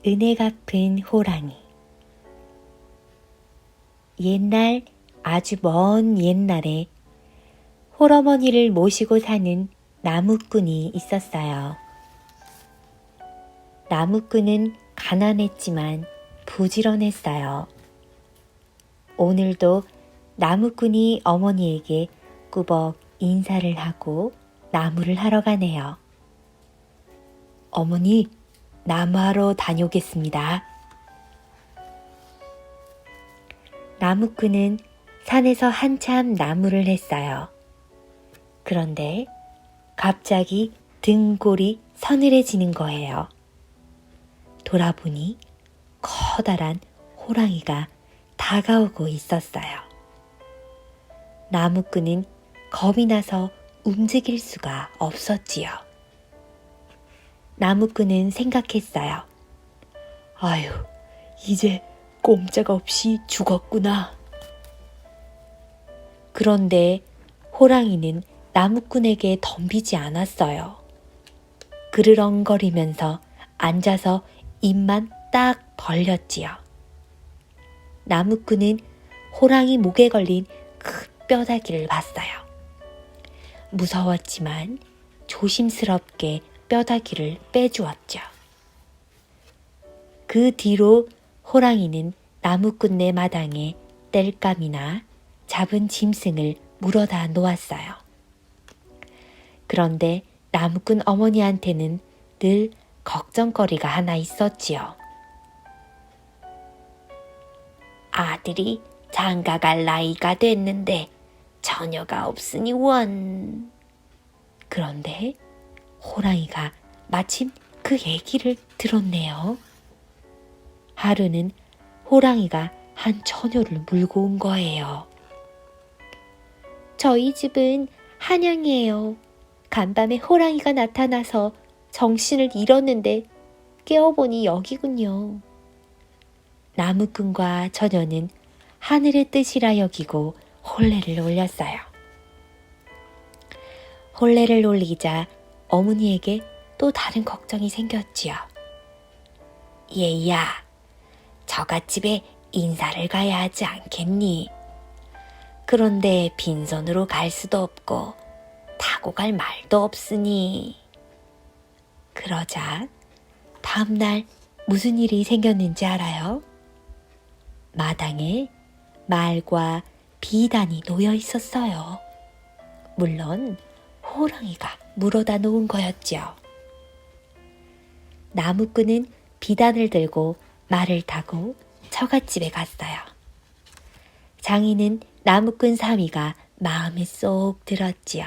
은혜 갚은 호랑이. 옛날, 아주 먼 옛날에 홀어머니를 모시고 사는 나무꾼이 있었어요. 나무꾼은 가난했지만 부지런했어요. 오늘도 나무꾼이 어머니에게 꾸벅 인사를 하고 나무를 하러 가네요. 어머니, 나무하러 다녀오겠습니다. 나무꾼은 산에서 한참 나무를 했어요. 그런데 갑자기 등골이 서늘해지는 거예요. 돌아보니 커다란 호랑이가 다가오고 있었어요. 나무꾼은 겁이 나서 움직일 수가 없었지요. 나무꾼은 생각했어요. 아유, 이제 꼼짝없이 죽었구나. 그런데 호랑이는 나무꾼에게 덤비지 않았어요. 그르렁거리면서 앉아서 입만 딱 벌렸지요. 나무꾼은 호랑이 목에 걸린 큰 뼈다귀를 봤어요. 무서웠지만 조심스럽게 뼈다귀를 빼주었죠. 그 뒤로 호랑이는 나무꾼네 마당에 땔감이나 잡은 짐승을 물어다 놓았어요. 그런데 나무꾼 어머니한테는 늘 걱정거리가 하나 있었지요. 아들이 장가갈 나이가 됐는데 처녀가 없으니 원. 그런데 호랑이가 마침 그 얘기를 들었네요. 하루는 호랑이가 한 처녀를 물고 온 거예요. 저희 집은 한양이에요. 간밤에 호랑이가 나타나서 정신을 잃었는데 깨어보니 여기군요. 나무꾼과 처녀는 하늘의 뜻이라 여기고 혼례를 올렸어요. 혼례를 올리자 어머니에게 또 다른 걱정이 생겼지요. 얘야, 저갓집에 인사를 가야 하지 않겠니? 그런데 빈손으로 갈 수도 없고 타고 갈 말도 없으니. 그러자 다음날 무슨 일이 생겼는지 알아요? 마당에 말과 비단이 놓여 있었어요. 물론 호랑이가 물어다 놓은 거였죠. 나무꾼은 비단을 들고 말을 타고 처갓집에 갔어요. 장인은 나무꾼 사위가 마음에 쏙 들었지요.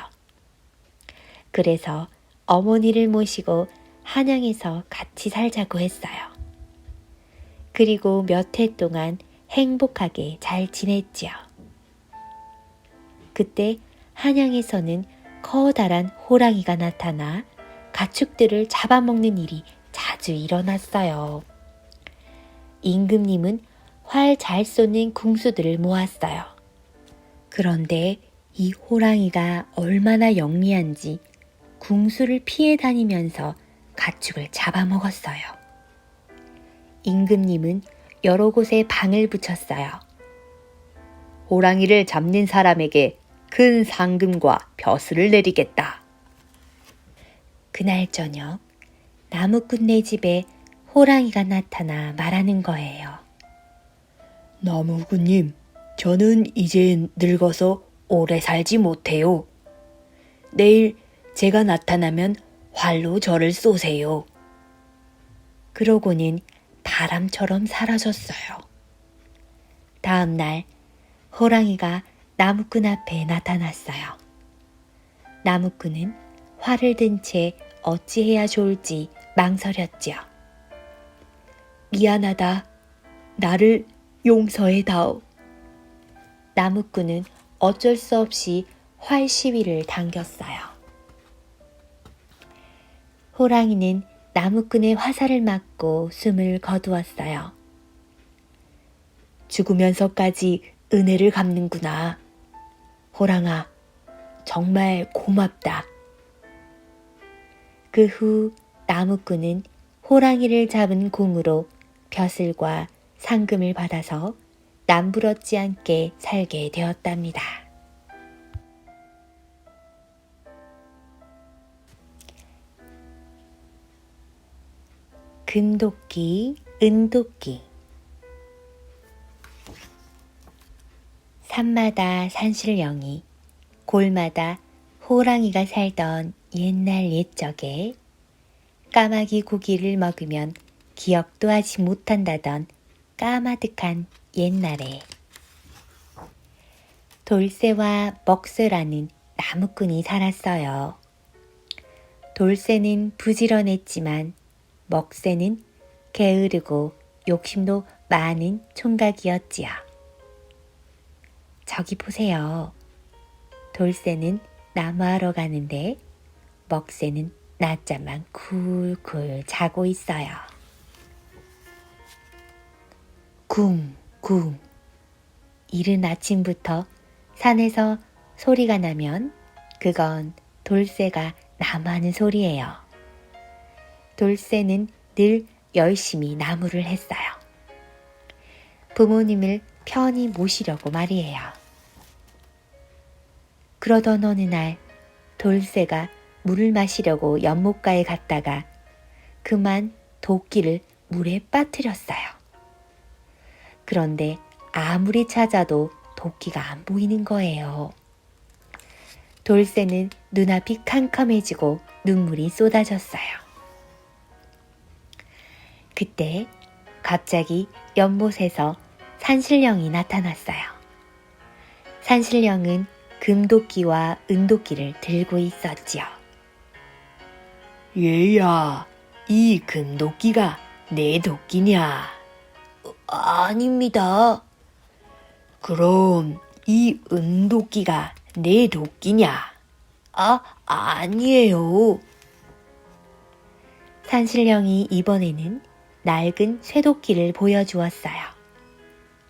그래서 어머니를 모시고 한양에서 같이 살자고 했어요. 그리고 몇 해 동안 행복하게 잘 지냈지요. 그때 한양에서는 커다란 호랑이가 나타나 가축들을 잡아먹는 일이 자주 일어났어요. 임금님은 활 잘 쏘는 궁수들을 모았어요. 그런데 이 호랑이가 얼마나 영리한지 궁수를 피해 다니면서 가축을 잡아먹었어요. 임금님은 여러 곳에 방을 붙였어요. 호랑이를 잡는 사람에게 큰 상금과 벼슬을 내리겠다. 그날 저녁 나무꾼네 집에 호랑이가 나타나 말하는 거예요. 나무꾼님, 저는 이제 늙어서 오래 살지 못해요. 내일 제가 나타나면 활로 저를 쏘세요. 그러고는 바람처럼 사라졌어요. 다음 날 호랑이가 나무꾼 앞에 나타났어요. 나무꾼은 활을 든 채 어찌해야 좋을지 망설였지요. 미안하다. 나를 용서해다오. 나무꾼은 어쩔 수 없이 활 시위를 당겼어요. 호랑이는 나무꾼의 화살을 맞고 숨을 거두었어요. 죽으면서까지 은혜를 갚는구나. 호랑아, 정말 고맙다. 그 후 나무꾼은 호랑이를 잡은 공으로 벼슬과 상금을 받아서 남부럽지 않게 살게 되었답니다. 금도끼, 은도끼. 산마다 산신령이, 골마다 호랑이가 살던 옛날 옛적에 까마귀 고기를 먹으면 기억도 하지 못한다던 까마득한 옛날에 돌쇠와 먹쇠라는 나무꾼이 살았어요. 돌쇠는 부지런했지만 먹쇠는 게으르고 욕심도 많은 총각이었지요. 저기 보세요. 돌쇠는 나무하러 가는데 먹쇠는 낮잠만 쿨쿨 자고 있어요. 쿵쿵. 이른 아침부터 산에서 소리가 나면 그건 돌쇠가 나무하는 소리예요. 돌쇠는 늘 열심히 나무를 했어요. 부모님을 편히 모시려고 말이에요. 그러던 어느 날 돌쇠가 물을 마시려고 연못가에 갔다가 그만 도끼를 물에 빠뜨렸어요. 그런데 아무리 찾아도 도끼가 안 보이는 거예요. 돌쇠는 눈앞이 캄캄해지고 눈물이 쏟아졌어요. 그때 갑자기 연못에서 산신령이 나타났어요. 산신령은 금도끼와 은도끼를 들고 있었지요. 얘야, 이 금도끼가 내 도끼냐? 아닙니다. 그럼 이 은도끼가 내 도끼냐? 아니에요. 산신령이 이번에는 낡은 쇠도끼를 보여주었어요.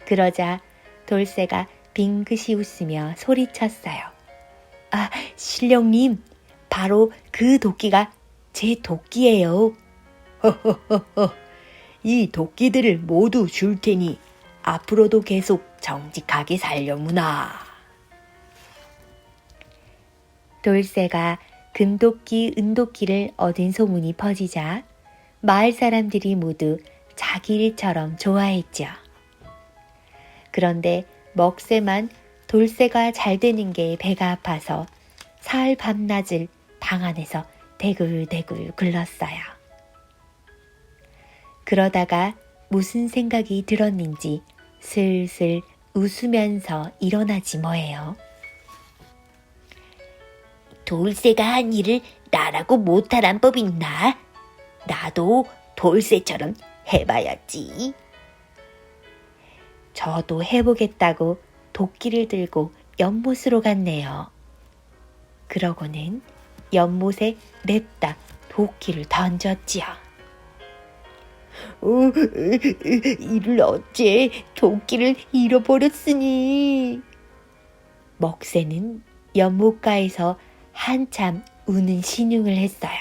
그러자 돌쇠가 빙긋이 웃으며 소리쳤어요. 신령님, 바로 그 도끼가 제 도끼예요. 허허허허, 이 도끼들을 모두 줄 테니 앞으로도 계속 정직하게 살려무나. 돌쇠가 금도끼, 은도끼를 얻은 소문이 퍼지자 마을 사람들이 모두 자기 일처럼 좋아했죠. 그런데 먹쇠만 돌쇠가 잘 되는 게 배가 아파서 사흘 밤낮을 방 안에서 대굴대굴 굴렀어요. 그러다가 무슨 생각이 들었는지 슬슬 웃으면서 일어나지 뭐예요. 돌쇠가 한 일을 나라고 못하란 법 있나? 나도 돌쇠처럼 해봐야지. 저도 해보겠다고 도끼를 들고 연못으로 갔네요. 그러고는 연못에 냅다 도끼를 던졌지요. 이를 어째 도끼를 잃어버렸으니. 먹새는 연못가에서 한참 우는 신용을 했어요.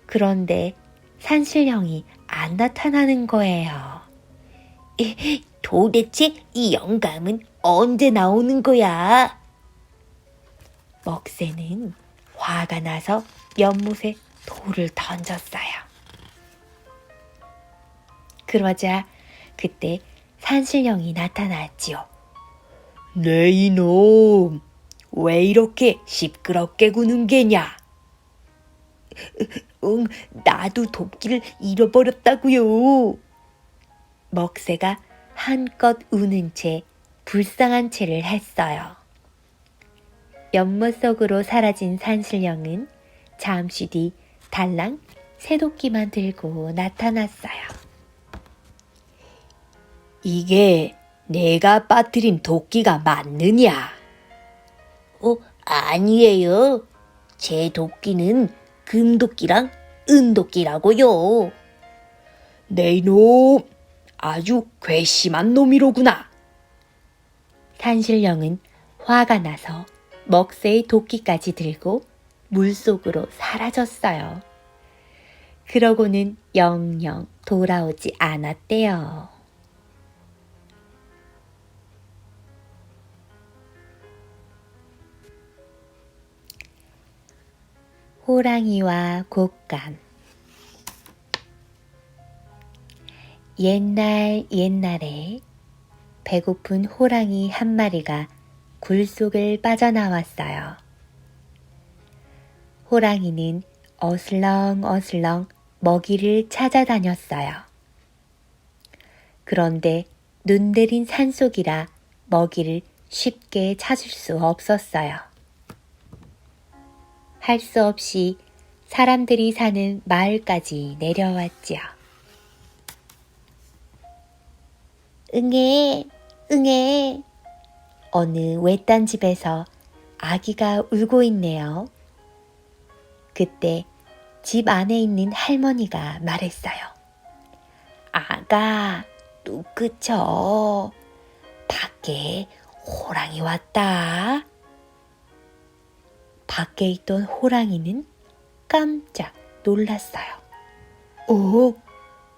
그런데 산신령이 안 나타나는 거예요. 도대체 이 영감은 언제 나오는 거야? 먹새는 화가 나서 연못에 돌을 던졌어요. 그러자 그때 산신령이 나타났지요. 네 이놈, 왜 이렇게 시끄럽게 구는 게냐? 나도 도끼를 잃어버렸다고요. 먹새가 한껏 우는 채 불쌍한 채를 했어요. 연못 속으로 사라진 산신령은 잠시 뒤 달랑 새도끼만 들고 나타났어요. 이게 내가 빠뜨린 도끼가 맞느냐? 아니에요. 제 도끼는 금도끼랑 은도끼라고요. 네 이놈, 아주 괘씸한 놈이로구나. 산신령은 화가 나서 먹새의 도끼까지 들고 물속으로 사라졌어요. 그러고는 영영 돌아오지 않았대요. 호랑이와 곶감. 옛날에 배고픈 호랑이 한 마리가 굴 속을 빠져나왔어요. 호랑이는 어슬렁어슬렁 먹이를 찾아다녔어요. 그런데 눈 내린 산속이라 먹이를 쉽게 찾을 수 없었어요. 할 수 없이 사람들이 사는 마을까지 내려왔지요. 응애, 응애. 어느 외딴 집에서 아기가 울고 있네요. 그때 집 안에 있는 할머니가 말했어요. 아가, 뚝 그쳐. 밖에 호랑이 왔다. 밖에 있던 호랑이는 깜짝 놀랐어요.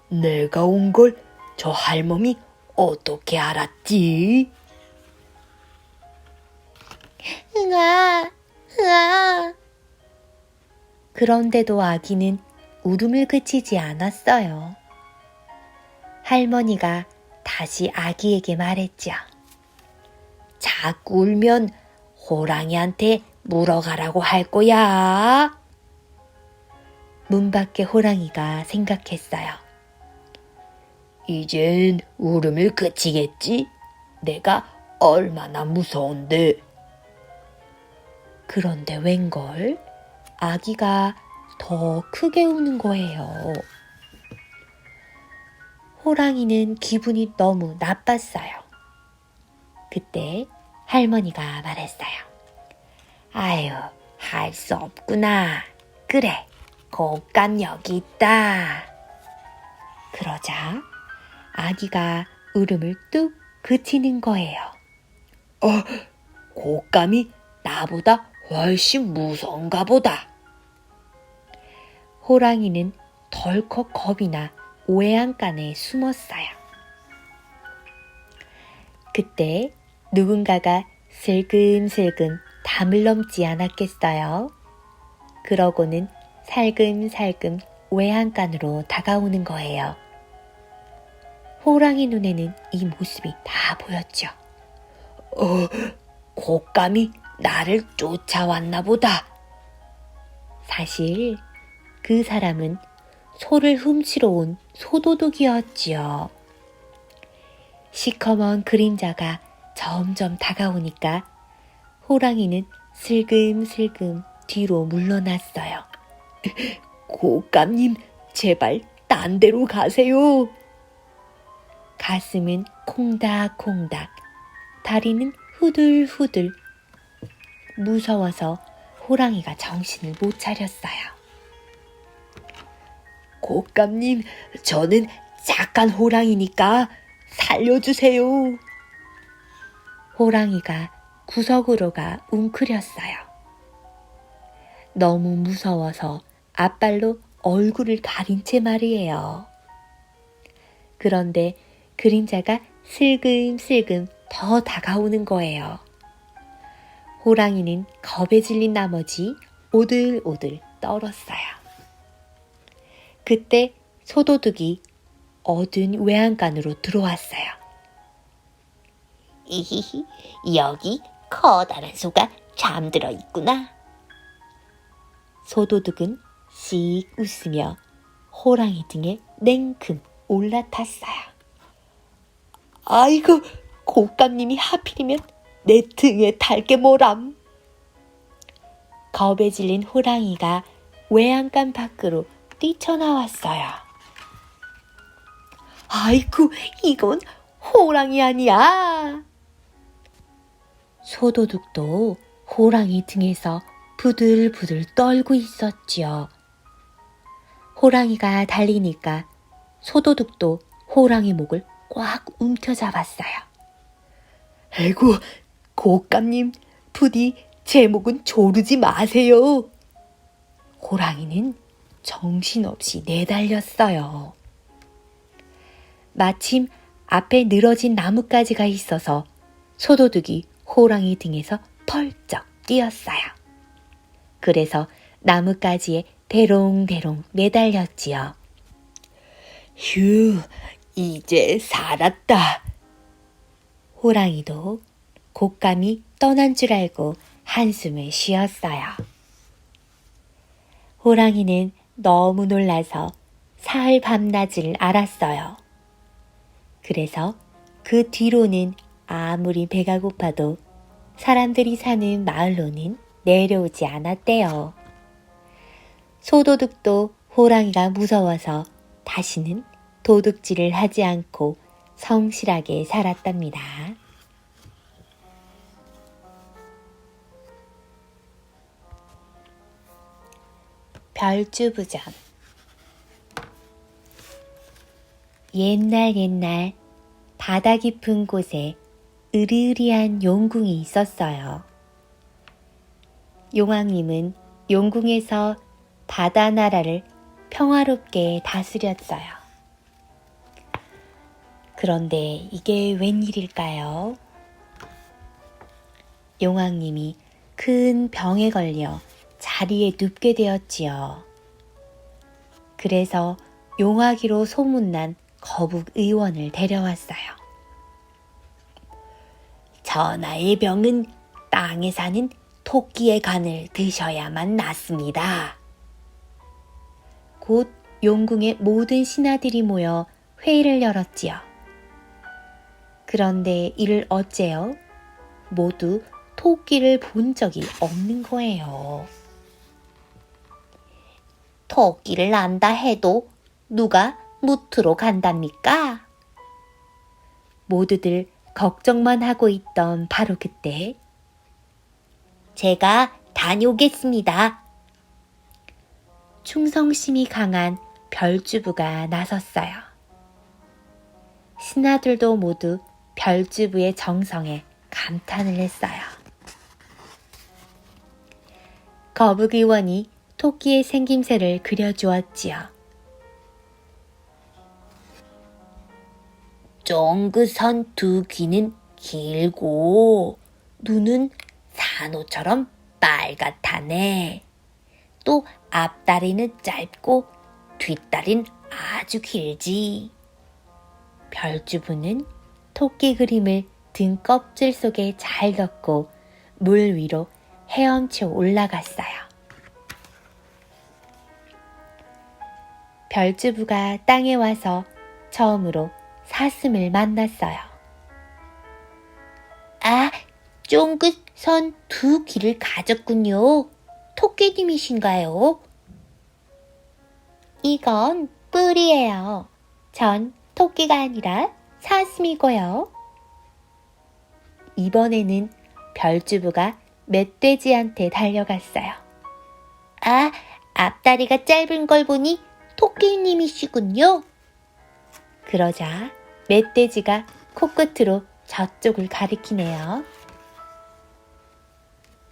내가 온 걸 저 할멈이 어떻게 알았지? 흥아, 흥아. 그런데도 아기는 울음을 그치지 않았어요. 할머니가 다시 아기에게 말했죠. 자꾸 울면 호랑이한테 물어가라고 할 거야. 문 밖에 호랑이가 생각했어요. 이젠 울음을 그치겠지? 내가 얼마나 무서운데. 그런데 웬걸? 아기가 더 크게 우는 거예요. 호랑이는 기분이 너무 나빴어요. 그때 할머니가 말했어요. 아유, 할 수 없구나. 그래, 곶감 여기 있다. 그러자 아기가 울음을 뚝 그치는 거예요. 곶감이 나보다 훨씬 무서운가 보다. 호랑이는 덜컥 겁이 나 외양간에 숨었어요. 그때 누군가가 슬금슬금 담을 넘지 않았겠어요. 그러고는 살금살금 외양간으로 다가오는 거예요. 호랑이 눈에는 이 모습이 다 보였죠. 곶감이 나를 쫓아왔나 보다. 사실 그 사람은 소를 훔치러 온 소도둑이었지요. 시커먼 그림자가 점점 다가오니까 호랑이는 슬금슬금 뒤로 물러났어요. 곶감님, 제발 딴 데로 가세요. 가슴은 콩닥콩닥, 다리는 후들후들. 무서워서 호랑이가 정신을 못 차렸어요. 곶감님, 저는 착한 호랑이니까 살려주세요. 호랑이가 구석으로 가 웅크렸어요. 너무 무서워서 앞발로 얼굴을 가린 채 말이에요. 그런데 그림자가 슬금슬금 더 다가오는 거예요. 호랑이는 겁에 질린 나머지 오들오들 떨었어요. 그때 소도둑이 어두운 외양간으로 들어왔어요. 이히히, 여기 커다란 소가 잠들어 있구나. 소도둑은 씩 웃으며 호랑이 등에 냉큼 올라탔어요. 아이고, 곶감님이 하필이면 내 등에 탈 게 뭐람. 겁에 질린 호랑이가 외양간 밖으로 뛰쳐나왔어요. 아이고, 이건 호랑이 아니야. 소도둑도 호랑이 등에서 부들부들 떨고 있었지요. 호랑이가 달리니까 소도둑도 호랑이 목을 꽉 움켜잡았어요. 아이고, 곶감님, 부디 제 목은 조르지 마세요. 호랑이는 정신없이 내달렸어요. 마침 앞에 늘어진 나뭇가지가 있어서 소도둑이 호랑이 등에서 펄쩍 뛰었어요. 그래서 나뭇가지에 대롱대롱 매달렸지요. 휴, 이제 살았다. 호랑이도 곶감이 떠난 줄 알고 한숨을 쉬었어요. 호랑이는 너무 놀라서 사흘 밤낮을 알았어요. 그래서 그 뒤로는 아무리 배가 고파도 사람들이 사는 마을로는 내려오지 않았대요. 소도둑도 호랑이가 무서워서 다시는 도둑질을 하지 않고 성실하게 살았답니다. 별주부전. 옛날 바다 깊은 곳에 으리으리한 용궁이 있었어요. 용왕님은 용궁에서 바다 나라를 평화롭게 다스렸어요. 그런데 이게 웬일일까요? 용왕님이 큰 병에 걸려 자리에 눕게 되었지요. 그래서 용하기로 소문난 거북 의원을 데려왔어요. 전하의 병은 땅에 사는 토끼의 간을 드셔야만 낫습니다. 곧 용궁의 모든 신하들이 모여 회의를 열었지요. 그런데 이를 어째요? 모두 토끼를 본 적이 없는 거예요. 토끼를 안다 해도 누가 무트로 간답니까? 모두들 걱정만 하고 있던 바로 그때 제가 다녀오겠습니다. 충성심이 강한 별주부가 나섰어요. 신하들도 모두 별주부의 정성에 감탄을 했어요. 거북의원이 토끼의 생김새를 그려주었지요. 쫑긋한 두 귀는 길고 눈은 산호처럼 빨갛다네. 또 앞다리는 짧고 뒷다리는 아주 길지. 별주부는 토끼 그림을 등 껍질 속에 잘 넣고 물 위로 헤엄쳐 올라갔어요. 별주부가 땅에 와서 처음으로 사슴을 만났어요. 아, 쫑긋선 두 귀를 가졌군요. 토끼님이신가요? 이건 뿔이에요. 전 토끼가 아니라 사슴이고요. 이번에는 별주부가 멧돼지한테 달려갔어요. 아, 앞다리가 짧은 걸 보니 토끼님이시군요. 그러자 멧돼지가 코끝으로 저쪽을 가리키네요.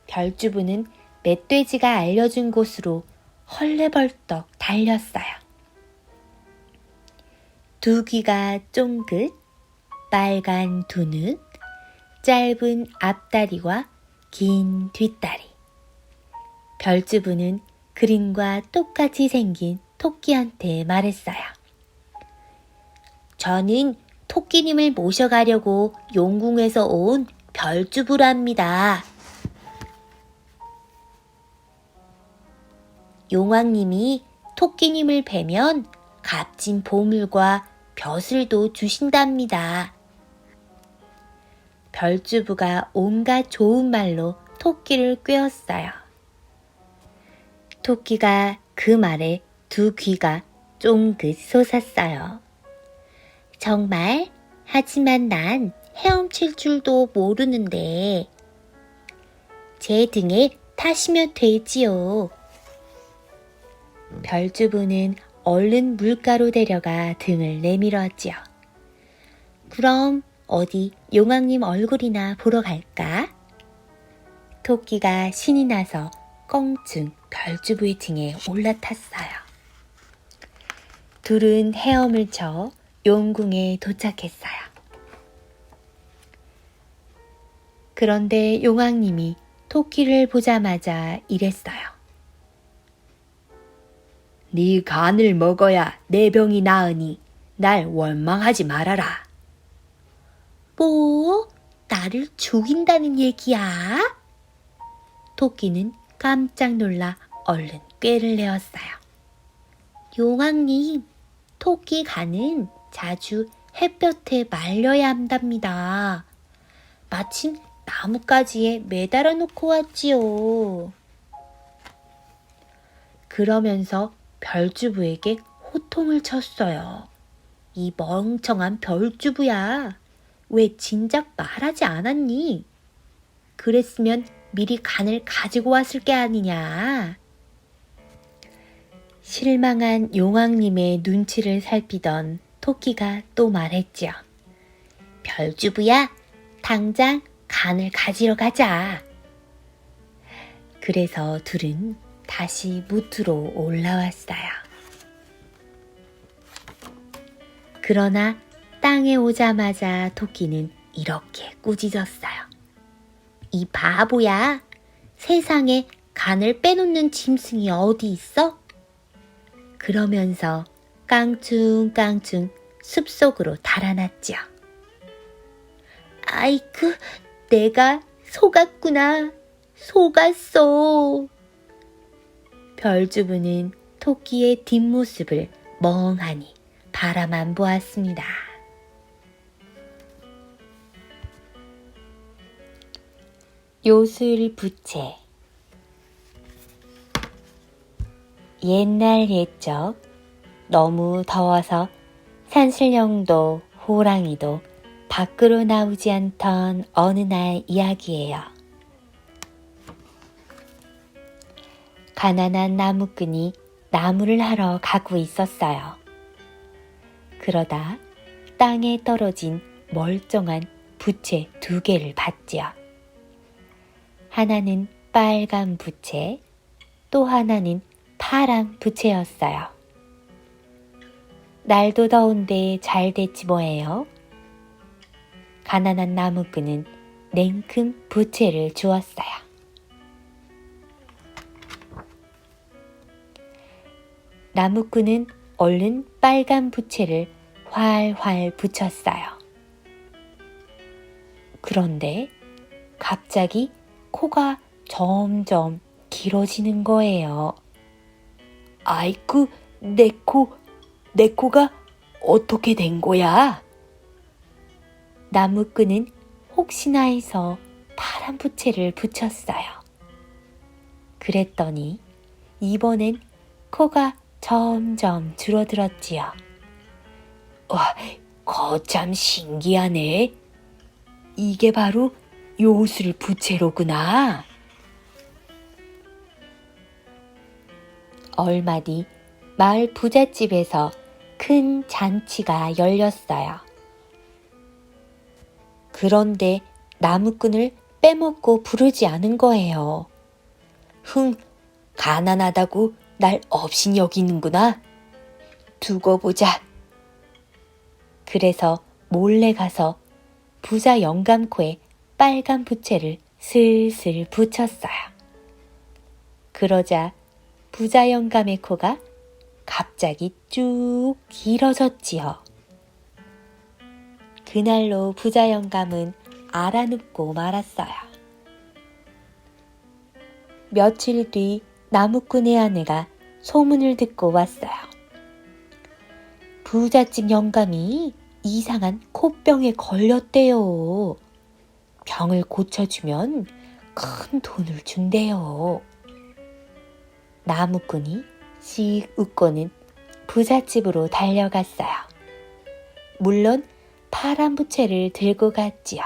별주부는 멧돼지가 알려준 곳으로 헐레벌떡 달렸어요. 두 귀가 쫑긋, 빨간 두 눈, 짧은 앞다리와 긴 뒷다리. 별주부는 그림과 똑같이 생긴 토끼한테 말했어요. 저는 토끼님을 모셔가려고 용궁에서 온 별주부랍니다. 용왕님이 토끼님을 뵈면 값진 보물과 벼슬도 주신답니다. 별주부가 온갖 좋은 말로 토끼를 꿰었어요. 토끼가 그 말에 두 귀가 쫑긋 솟았어요. 정말? 하지만 난 헤엄칠 줄도 모르는데. 제 등에 타시면 되지요. 별주부는 얼른 물가로 데려가 등을 내밀었지요. 그럼 어디 용왕님 얼굴이나 보러 갈까? 토끼가 신이 나서 껑충 별주부의 등에 올라탔어요. 둘은 헤엄을 쳐 용궁에 도착했어요. 그런데 용왕님이 토끼를 보자마자 이랬어요. 네 간을 먹어야 내 병이 나으니 날 원망하지 말아라. 뭐? 나를 죽인다는 얘기야? 토끼는 깜짝 놀라 얼른 꾀를 내었어요. 용왕님, 토끼 간은 자주 햇볕에 말려야 한답니다. 마침 나뭇가지에 매달아 놓고 왔지요. 그러면서 별주부에게 호통을 쳤어요. 이 멍청한 별주부야. 왜 진작 말하지 않았니? 그랬으면 미리 간을 가지고 왔을 게 아니냐. 실망한 용왕님의 눈치를 살피던 토끼가 또 말했지요. 별주부야, 당장 간을 가지러 가자. 그래서 둘은 다시 무트로 올라왔어요. 그러나 땅에 오자마자 토끼는 이렇게 꾸짖었어요. 이 바보야, 세상에 간을 빼놓는 짐승이 어디 있어? 그러면서 깡충깡충 숲속으로 달아났죠. 아이쿠, 내가 속았구나. 속았어. 별주부는 토끼의 뒷모습을 멍하니 바라만 보았습니다. 요술부채. 옛날 옛적 너무 더워서 산신령도 호랑이도 밖으로 나오지 않던 어느 날 이야기예요. 가난한 나무꾼이 나무를 하러 가고 있었어요. 그러다 땅에 떨어진 멀쩡한 부채 2개를 봤지요. 하나는 빨간 부채, 또 하나는 파란 부채였어요. 날도 더운데 잘 됐지 뭐예요. 가난한 나무꾼은 냉큼 부채를 주었어요. 나무꾼은 얼른 빨간 부채를 활활 붙였어요. 그런데 갑자기 코가 점점 길어지는 거예요. 아이쿠, 내 코가 어떻게 된 거야? 나무꾼은 혹시나 해서 파란 부채를 붙였어요. 그랬더니 이번엔 코가 점점 줄어들었지요. 와, 거참 신기하네. 이게 바로 요술 부채로구나. 얼마 뒤 마을 부잣집에서 큰 잔치가 열렸어요. 그런데 나무꾼을 빼먹고 부르지 않은 거예요. 가난하다고 날 없인 여기는구나. 두고 보자. 그래서 몰래 가서 부자 영감 코에 빨간 부채를 슬슬 붙였어요. 그러자 부자 영감의 코가 갑자기 쭉 길어졌지요. 그날로 부자 영감은 알아눕고 말았어요. 며칠 뒤 나무꾼의 아내가 소문을 듣고 왔어요. 부잣집 영감이 이상한 코병에 걸렸대요. 병을 고쳐주면 큰 돈을 준대요. 나무꾼이 씩 웃고는 부잣집으로 달려갔어요. 물론 파란 부채를 들고 갔지요.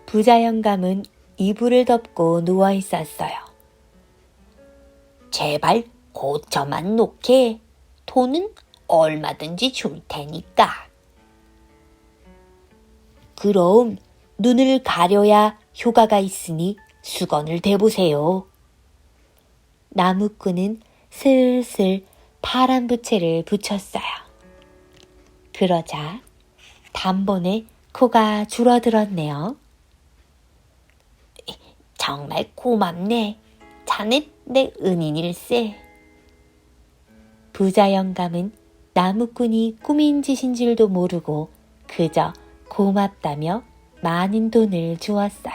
부자 영감은 이불을 덮고 누워 있었어요. 제발 고쳐만 놓게. 돈은 얼마든지 줄 테니까. 그럼 눈을 가려야 효과가 있으니 수건을 대보세요. 나무꾼은 슬슬 파란 부채를 붙였어요. 그러자 단번에 코가 줄어들었네요. 정말 고맙네. 자네 내 은인일세. 부자 영감은 나무꾼이 꾸민 짓인 줄도 모르고 그저 고맙다며 많은 돈을 주었어요.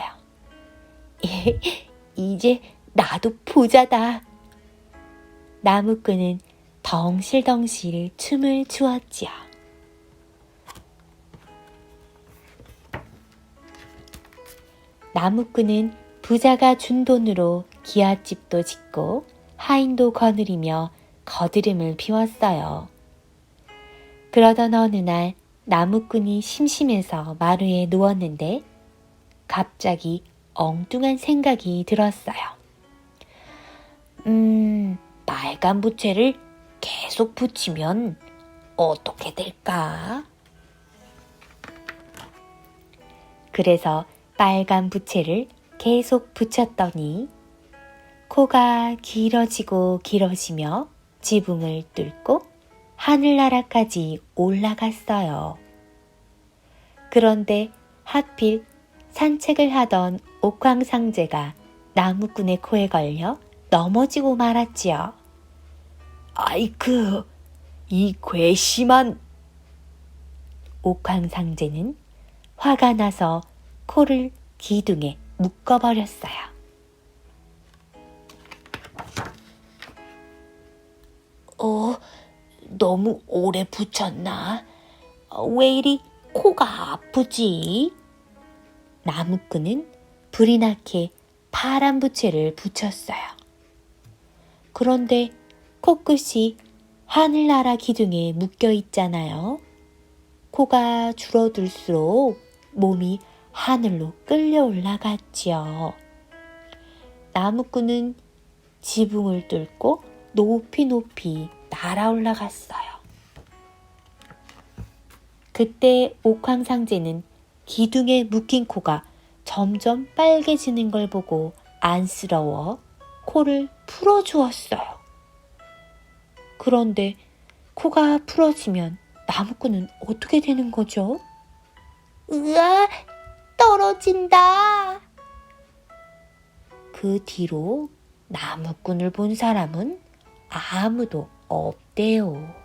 이제 나도 부자다. 나무꾼은 덩실덩실 춤을 추었지요. 나무꾼은 부자가 준 돈으로 기아집도 짓고 하인도 거느리며 거드름을 피웠어요. 그러던 어느 날 나무꾼이 심심해서 마루에 누웠는데 갑자기 엉뚱한 생각이 들었어요. 빨간 부채를 계속 붙이면 어떻게 될까? 그래서 빨간 부채를 계속 붙였더니 코가 길어지고 길어지며 지붕을 뚫고 하늘나라까지 올라갔어요. 그런데 하필 산책을 하던 옥황상제가 나무꾼의 코에 걸려 넘어지고 말았지요. 아이쿠, 이 괘씸한. 옥황상제는 화가 나서 코를 기둥에 묶어버렸어요. 너무 오래 붙였나? 왜 이리 코가 아프지? 나무꾼은 불이 나게 파란 부채를 붙였어요. 그런데 코끝이 하늘나라 기둥에 묶여 있잖아요. 코가 줄어들수록 몸이 하늘로 끌려 올라갔지요. 나무꾼은 지붕을 뚫고 높이 높이 날아 올라갔어요. 그때 옥황상제는 기둥에 묶인 코가 점점 빨개지는 걸 보고 안쓰러워 코를 풀어주었어요. 그런데 코가 풀어지면 나무꾼은 어떻게 되는 거죠? 으아, 떨어진다. 그 뒤로 나무꾼을 본 사람은 아무도 없대요.